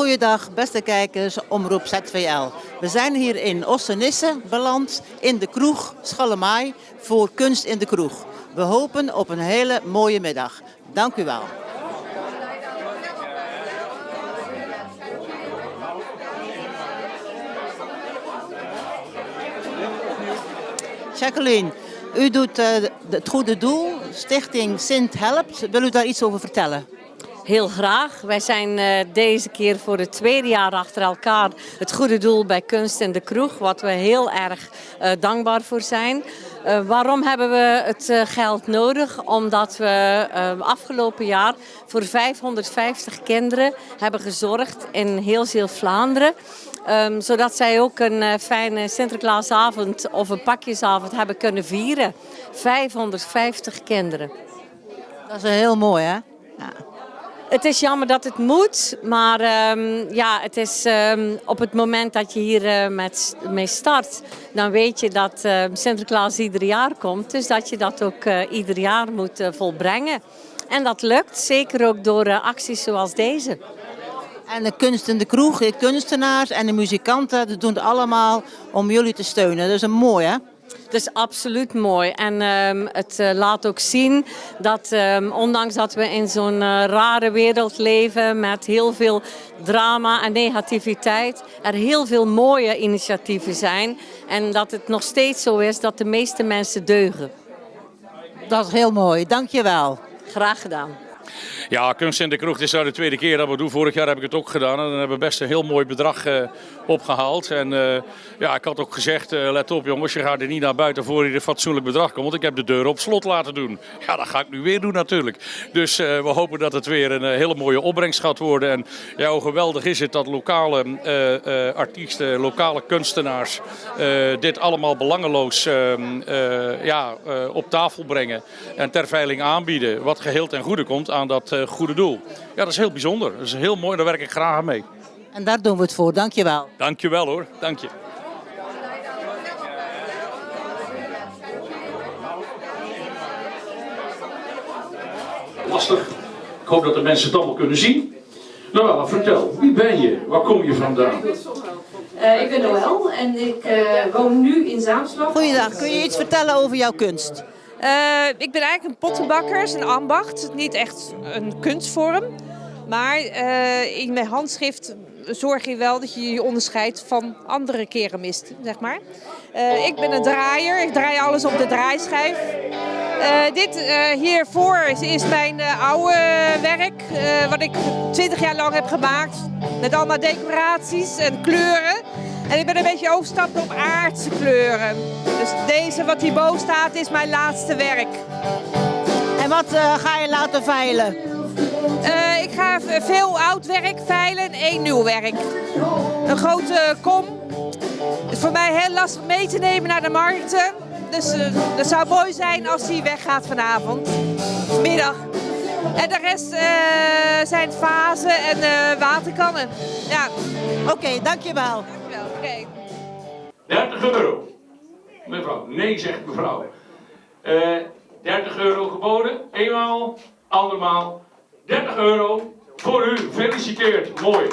Goeiedag, beste kijkers, Omroep ZVL. We zijn hier in Ossenisse beland in de kroeg Schalemaai voor Kunst in de Kroeg. We hopen op een hele mooie middag. Dank u wel. Jacqueline, u doet het goede doel, Stichting Sint Helpt. Wil u daar iets over vertellen? Heel graag. Wij zijn deze keer voor het tweede jaar achter elkaar het goede doel bij Kunst in de Kroeg, wat we heel erg dankbaar voor zijn. Waarom hebben we het geld nodig? Omdat we afgelopen jaar voor 550 kinderen hebben gezorgd in heel Zeeuw-Vlaanderen. Zodat zij ook een fijne Sinterklaasavond of een pakjesavond hebben kunnen vieren. 550 kinderen. Dat is heel mooi, hè? Ja. Het is jammer dat het moet, maar het is op het moment dat je hier mee start, dan weet je dat Sinterklaas ieder jaar komt. Dus dat je dat ook ieder jaar moet volbrengen. En dat lukt, zeker ook door acties zoals deze. En de Kunst in de Kroeg, de kunstenaars en de muzikanten, dat doen het allemaal om jullie te steunen. Dat is een mooi, hè? Het is absoluut mooi en het laat ook zien dat ondanks dat we in zo'n rare wereld leven met heel veel drama en negativiteit, er heel veel mooie initiatieven zijn en dat het nog steeds zo is dat de meeste mensen deugen. Dat is heel mooi, dankjewel. Graag gedaan. Ja, Kunst in de Kroeg, dit is nou de tweede keer dat we doen. Vorig jaar heb ik het ook gedaan en dan hebben we best een heel mooi bedrag opgehaald. En ik had ook gezegd, let op jongens, je gaat er niet naar buiten voor je een fatsoenlijk bedrag komt. Want ik heb de deuren op slot laten doen. Ja, dat ga ik nu weer doen natuurlijk. Dus we hopen dat het weer een hele mooie opbrengst gaat worden. En ja, hoe geweldig is het dat lokale artiesten, lokale kunstenaars dit allemaal belangeloos op tafel brengen. En ter veiling aanbieden, wat geheel ten goede komt aan dat goede doel. Ja, dat is heel bijzonder. Dat is heel mooi, daar werk ik graag aan mee. En daar doen we het voor, dankjewel. Dankjewel hoor, dank je. Lastig. Ik hoop dat de mensen het allemaal kunnen zien. Nou, vertel, wie ben je? Waar kom je vandaan? Ik ben Noël en ik woon nu in Zaamslag. Goeiedag, kun je iets vertellen over jouw kunst? Ik ben eigenlijk een pottenbakker, is een ambacht. Niet echt een kunstvorm. Maar in mijn handschrift zorg je wel dat je je onderscheidt van andere keramisten, zeg maar. Ik ben een draaier, ik draai alles op de draaischijf. Dit hiervoor is mijn oude werk, wat ik 20 jaar lang heb gemaakt. Met allemaal decoraties en kleuren. En ik ben een beetje overstappen op aardse kleuren. Dus deze wat hierboven staat is mijn laatste werk. En wat ga je laten veilen? Ik ga veel oud werk veilen en 1 nieuw werk. Een grote kom. Het is voor mij heel lastig mee te nemen naar de markten. Dus het zou mooi zijn als hij weggaat vanavond. Middag. En de rest zijn vazen en waterkannen. Ja. Oké, dankjewel. Okay. 30 euro. Mevrouw, nee zegt mevrouw. 30 euro geboden. Eenmaal, andermaal. 30 euro voor u. Gefeliciteerd. Mooi.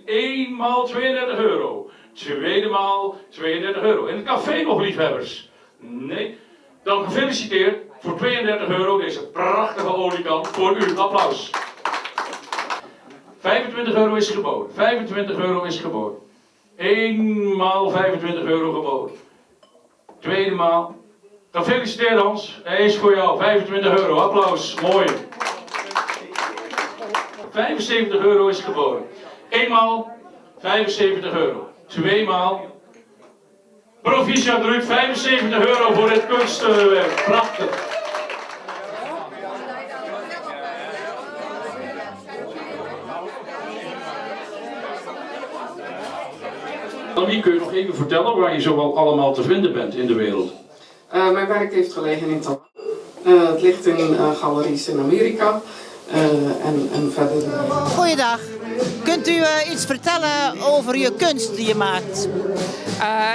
Eenmaal 32 euro. Tweede maal 32 euro. In het café nog liefhebbers? Nee. Dan gefeliciteerd voor 32 euro deze prachtige oliekan voor u. Applaus. 25 euro is geboden. 25 euro is geboden. Eenmaal 25 euro geboden. Tweede maal. Gefeliciteerd Hans. Hij is voor jou. 25 euro. Applaus. Mooi. 75 euro is geboden. Eenmaal 75 euro. Tweemaal. Proficiat Ruud. 75 euro voor dit kunstwerk. Prachtig. Wie kun je nog even vertellen waar je zoal allemaal te vinden bent in de wereld? Mijn werk heeft gelegen in Taiwan. Het ligt in galeries in Amerika en verder. Goeiedag. Kunt u iets vertellen over je kunst die je maakt?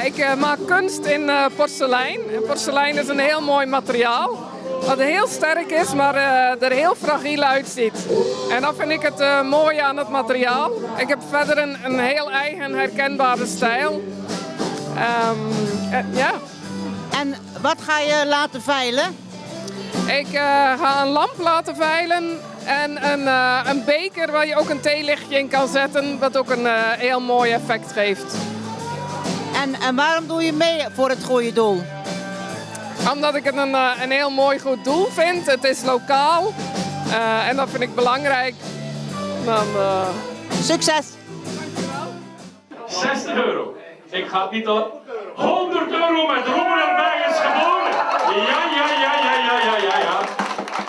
Ik maak kunst in porselein. Porselein is een heel mooi materiaal. wat heel sterk is, maar er heel fragiel uitziet. En dat vind ik het mooie aan het materiaal. Ik heb verder een heel eigen herkenbare stijl. Ja. En wat ga je laten veilen? Ik ga een lamp laten veilen en een beker waar je ook een theelichtje in kan zetten, wat ook een heel mooi effect geeft. En waarom doe je mee voor het goede doel? Omdat ik het een heel mooi goed doel vind. Het is lokaal en dat vind ik belangrijk. Dan, Succes! 60 euro. Ik ga het niet al. 100 euro met Robben erbij is geboden. Ja.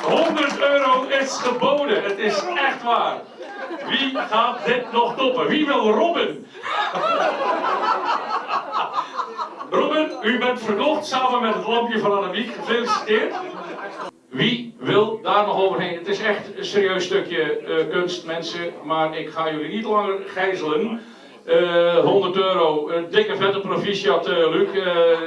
100 euro is geboden. Het is echt waar. Wie gaat dit nog toppen? Wie wil Robben? Robben, u bent verkocht samen met het lampje van Annemiek. Gefeliciteerd. Wie wil daar nog overheen? Het is echt een serieus stukje kunst, mensen. Maar ik ga jullie niet langer gijzelen. 100 euro, dikke vette proficiat, Luc.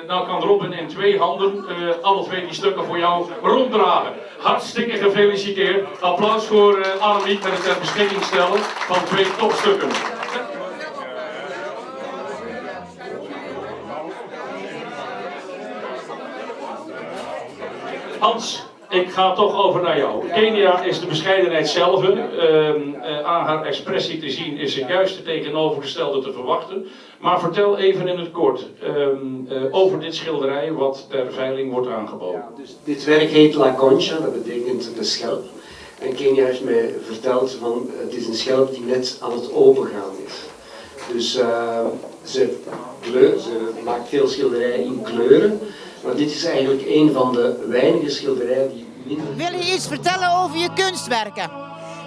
Nou kan Robben in 2 handen alle 2 die stukken voor jou ronddragen. Hartstikke gefeliciteerd. Applaus voor Annemiek met het ter beschikking stellen van 2 topstukken. Hans, ik ga toch over naar jou. Kenia is de bescheidenheid zelf. Aan haar expressie te zien is het juist het tegenovergestelde te verwachten. Maar vertel even in het kort over dit schilderij wat ter veiling wordt aangeboden. Ja, dus dit werk heet La Concha, dat betekent de schelp. En Kenia heeft mij verteld van het is een schelp die net aan het opengaan is. Dus ze maakt veel schilderijen in kleuren. Maar dit is eigenlijk een van de weinige schilderijen die minder... Wil je iets vertellen over je kunstwerken?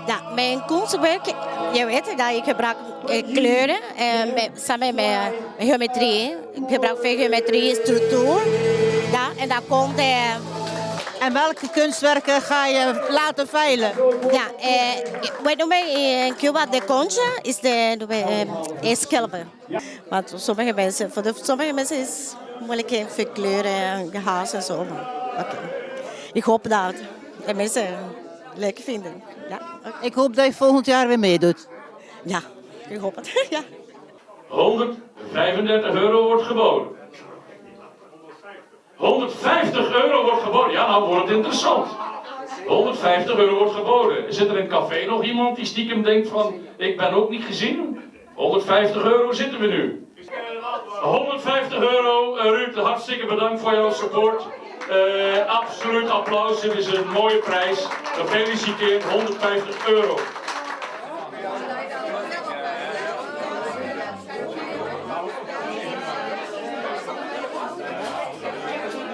Ja, mijn kunstwerk, je weet dat ik gebruik kleuren samen met geometrie. Ik gebruik veel geometrie, structuur. Ja, en dan komt... En welke kunstwerken ga je laten veilen? Ja, wij noemen in Cuba de concha, is de schelpen. Want voor sommige mensen is het moeilijk veel kleuren en gehaast en zo. Okay. Ik hoop dat de mensen leuk vinden. Ja, okay. Ik hoop dat je volgend jaar weer meedoet. Ja, ik hoop het. Ja. 135 euro wordt geboden. 150 euro wordt geboden. Ja, nou wordt het interessant. 150 euro wordt geboden. Zit er in een café nog iemand die stiekem denkt van, ik ben ook niet gezien? 150 euro zitten we nu. 150 euro, Ruud, hartstikke bedankt voor jouw support. Absoluut applaus, dit is een mooie prijs. Gefeliciteerd, 150 euro.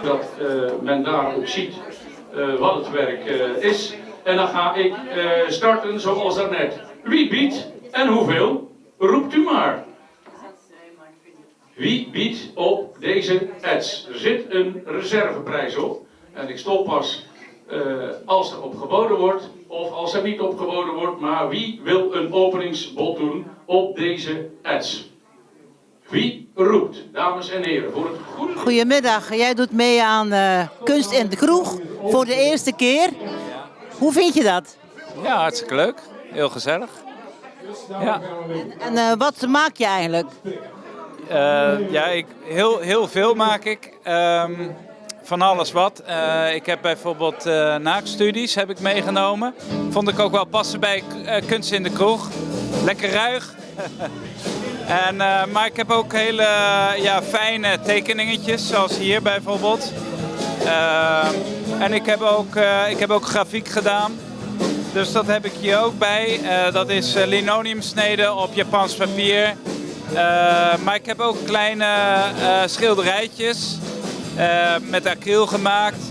Dat men daar ook ziet wat het werk is. En dan ga ik starten zoals daarnet. Wie biedt en hoeveel? Roept u maar. Wie biedt op deze ads? Er zit een reserveprijs op. En ik stop pas als er op geboden wordt of als er niet op geboden wordt. Maar wie wil een openingsbod doen op deze ads? Wie roept, dames en heren, voor het goede... Goedemiddag, jij doet mee aan Kunst in de Kroeg voor de eerste keer. Hoe vind je dat? Ja, hartstikke leuk. Heel gezellig. Ja. En wat maak je eigenlijk? Heel veel maak ik. Van alles wat. Ik heb bijvoorbeeld naaktstudies heb ik meegenomen. Vond ik ook wel passen bij Kunst in de Kroeg. Lekker ruig. Maar ik heb ook hele fijne tekeningetjes, zoals hier bijvoorbeeld. En ik heb ook grafiek gedaan. Dus dat heb ik hier ook bij. Dat is linoleumsneden op Japans papier. Maar ik heb ook kleine schilderijtjes met acryl gemaakt.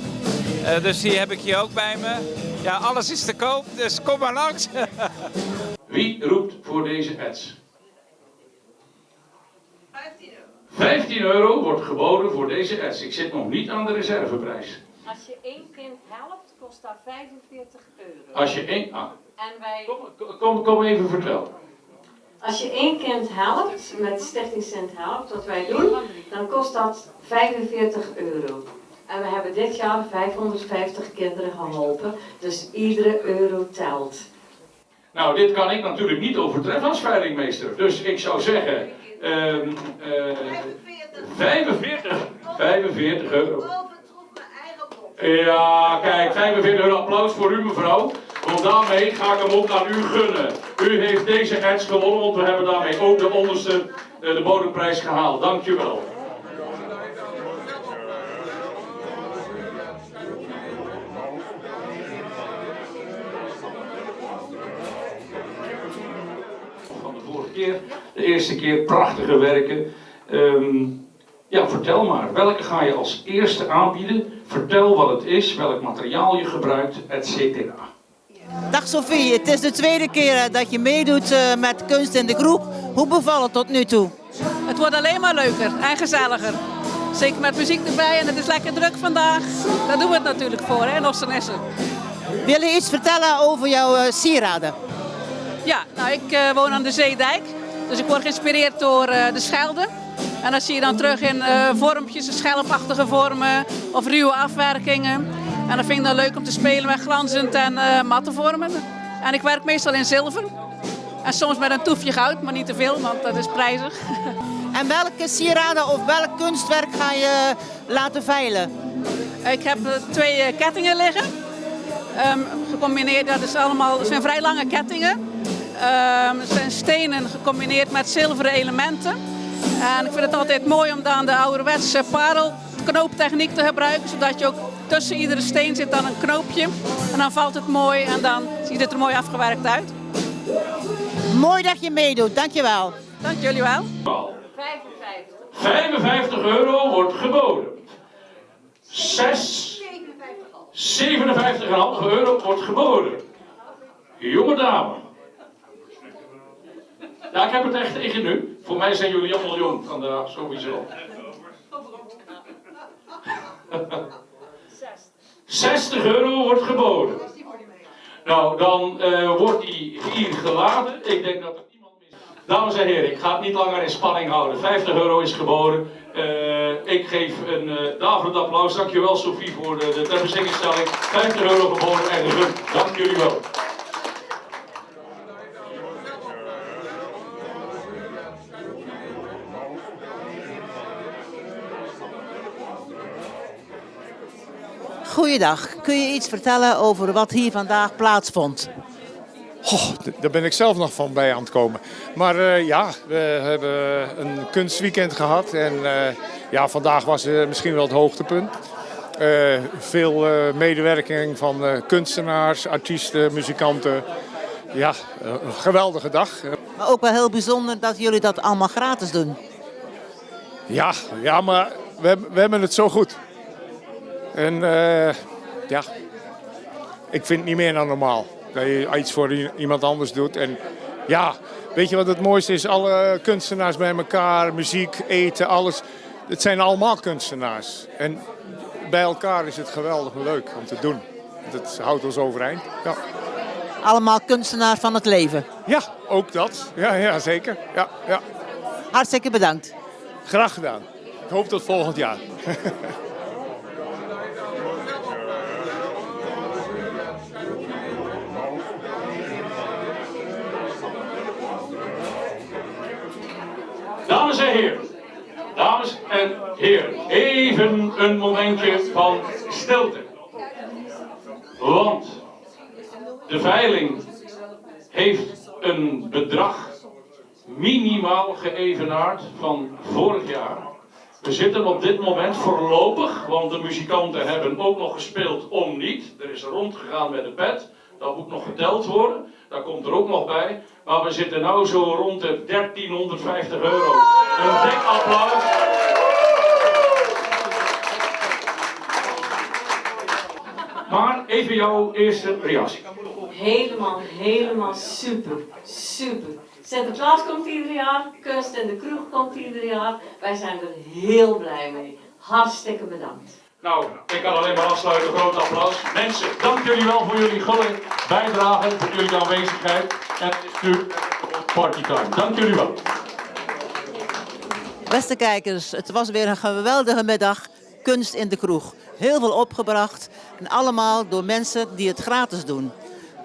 Dus die heb ik hier ook bij me. Ja, alles is te koop, dus kom maar langs. Wie roept voor deze ads? 15 euro wordt geboden voor deze ads. Ik zit nog niet aan de reserveprijs. Als je 1 kind helpt, kost dat 45 euro. Als je 1... En wij... Kom even vertellen. Als je 1 kind helpt, met Stichting Sint Helpt, wat wij doen, dan kost dat 45 euro. En we hebben hebben dit jaar 550 kinderen geholpen. Dus iedere euro telt. Nou, dit kan ik natuurlijk niet overtreffen als veilingmeester. Dus ik zou zeggen... 45 euro. Ja, kijk, 45 euro applaus voor u mevrouw. Want daarmee ga ik hem ook aan u gunnen. U heeft deze edge gewonnen, want we hebben daarmee ook de onderste, de bodemprijs gehaald. Dank je wel. Van de vorige keer, de eerste keer prachtige werken. Ja, vertel maar, welke ga je als eerste aanbieden? Vertel wat het is, welk materiaal je gebruikt, etc. Dag Sophie, het is de tweede keer dat je meedoet met Kunst in de Kroeg. Hoe bevalt het tot nu toe? Het wordt alleen maar leuker en gezelliger. Zeker met muziek erbij en het is lekker druk vandaag. Daar doen we het natuurlijk voor, hè, in Ossenisse. Wil je iets vertellen over jouw sieraden? Ja, nou ik woon aan de Zeedijk, dus ik word geïnspireerd door de Schelde. En dat zie je dan terug in vormpjes, schelpachtige vormen of ruwe afwerkingen. En dat vind ik dan leuk om te spelen met glanzend en matte vormen. En ik werk meestal in zilver. En soms met een toefje goud, maar niet te veel, want dat is prijzig. En welke sieraden of welk kunstwerk ga je laten veilen? Ik heb 2 kettingen liggen. Gecombineerd, dat zijn vrij lange kettingen. Het zijn stenen gecombineerd met zilveren elementen. En ik vind het altijd mooi om dan de ouderwetse parelknooptechniek te gebruiken, zodat je ook tussen iedere steen zit dan een knoopje. En dan valt het mooi en dan ziet het er mooi afgewerkt uit. Mooi dat je meedoet, dankjewel. Dank jullie wel. 55 euro wordt geboden. 57,5 euro wordt geboden. Jonge dame. Ja, ik heb het echt tegen nu. Voor mij zijn jullie allemaal jong vandaag, sowieso. 60 euro wordt geboden. Nou, dan wordt die hier geladen. Ik denk dat er niemand mis. Dames en heren, ik ga het niet langer in spanning houden. 50 euro is geboden. Ik geef een daverend applaus. Dankjewel Sophie voor de ter beschikking. 50 euro geboden en gegund. Dank jullie wel. Goeiedag, kun je iets vertellen over wat hier vandaag plaatsvond? Daar ben ik zelf nog van bij aan het komen. Maar ja, we hebben een kunstweekend gehad en ja, vandaag was misschien wel het hoogtepunt. Veel medewerking van kunstenaars, artiesten, muzikanten. Ja, een geweldige dag. Maar ook wel heel bijzonder dat jullie dat allemaal gratis doen. Ja, maar we hebben het zo goed. En ja, ik vind het niet meer dan normaal. Dat je iets voor iemand anders doet. En ja, weet je wat het mooiste is? Alle kunstenaars bij elkaar, muziek, eten, alles. Het zijn allemaal kunstenaars. En bij elkaar is het geweldig leuk om te doen. Dat houdt ons overeind. Ja. Allemaal kunstenaars van het leven. Ja, ook dat. Ja, zeker. Ja. Hartstikke bedankt. Graag gedaan. Ik hoop tot volgend jaar. Dames en heren, even een momentje van stilte. Want de veiling heeft een bedrag minimaal geëvenaard van vorig jaar. We zitten op dit moment voorlopig, want de muzikanten hebben ook nog gespeeld om niet. Er is rondgegaan met de pet, dat moet nog geteld worden. Dat komt er ook nog bij. Maar we zitten nu zo rond de 1350 euro. Een dik applaus. Maar even jouw eerste reactie. Helemaal super. Sinterklaas komt ieder jaar, Kunst in de Kroeg komt ieder jaar. Wij zijn er heel blij mee. Hartstikke bedankt. Nou, ik kan alleen maar afsluiten. Groot applaus. Mensen, dank jullie wel voor jullie gulle bijdrage, voor jullie aanwezigheid. En het is nu partytime. Dank jullie wel. Beste kijkers, het was weer een geweldige middag. Kunst in de Kroeg. heel veel opgebracht. En allemaal door mensen die het gratis doen.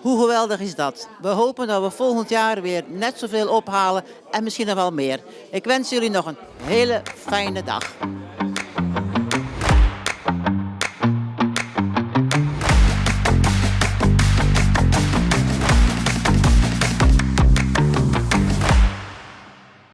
Hoe geweldig is dat? We hopen dat we volgend jaar weer net zoveel ophalen en misschien nog wel meer. Ik wens jullie nog een hele fijne dag.